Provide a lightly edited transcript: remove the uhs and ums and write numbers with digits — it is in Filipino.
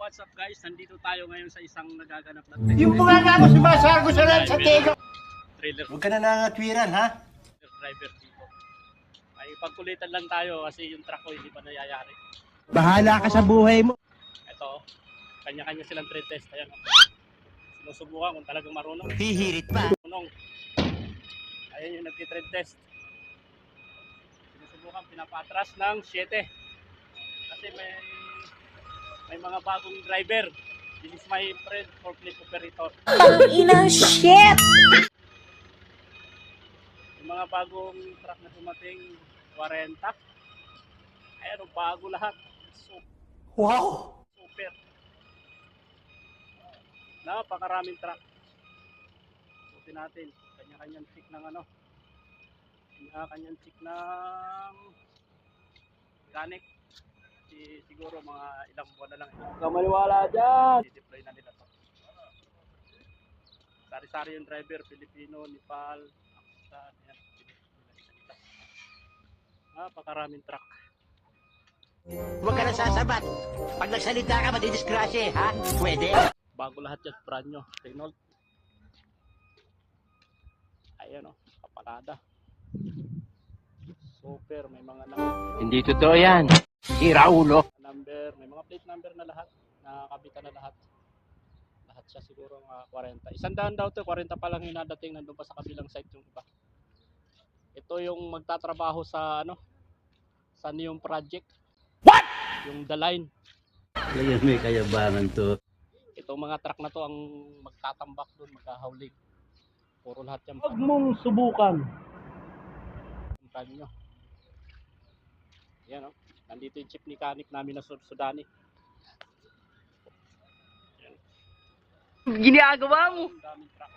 what's up guys? Nandito tayo ngayon sa isang nagaganap na Yung mga nga mo sumasargo sa tego. trailer Huwag ka na nangatwiran, ha? driver dito. Ay pagkulitan lang tayo kasi yung truck ko hindi pa nangyayari. Bahala ka sa buhay mo. Ito, kanya-kanya silang trade test. Ayan. Sinusubukan kung talagang marunong. Hihirit pa. Marunong. Ayan yung nagtitrade test. Sinusubukan, pinapatras ng 7. Kasi may mga bagong driver. This is my friend, forklift operator. Ina shit! Yung mga bagong truck na dumating, 40. Ayan, bago lahat. Wow! Super. Napakaraming truck. Sutin natin. Kanya-kanyang check ng ano. Kanya-kanyang check ng mechanic. Siguro mga ilang buwan na lang. Huwag ka maniwala dyan! I-deploy na nila to. Sari-sari yung driver. Pilipino, Nepal, Pakistan. Yan. Napakaraming truck. Huwag ka na sasabat. Pag nagsalita ka, madidisgrasya, ha? Pwede? Bago lahat yan, brand nyo. Renault. Ayan o, kapalada. Super, may mga Hindi totoo yan. Sira ulo. number, may mga plate number na lahat. Nakakabitan na lahat. Lahat siya siguro mga 40. 100 daw to, 40 pa lang yung nadating, nandun pa sa kabilang site yung iba. Ito yung magtatrabaho sa ano, sa Neon Project. What? Yung The Line. Ngayon may kayabangan to. Itong mga truck na to ang magtatambak doon, magkahawling. Puro lahat yan. Huwag mong subukan. Ang nyo. Yan o. Nandito yung chief mechanic namin na Sudani. Ginagawa mo. Ang daming truck.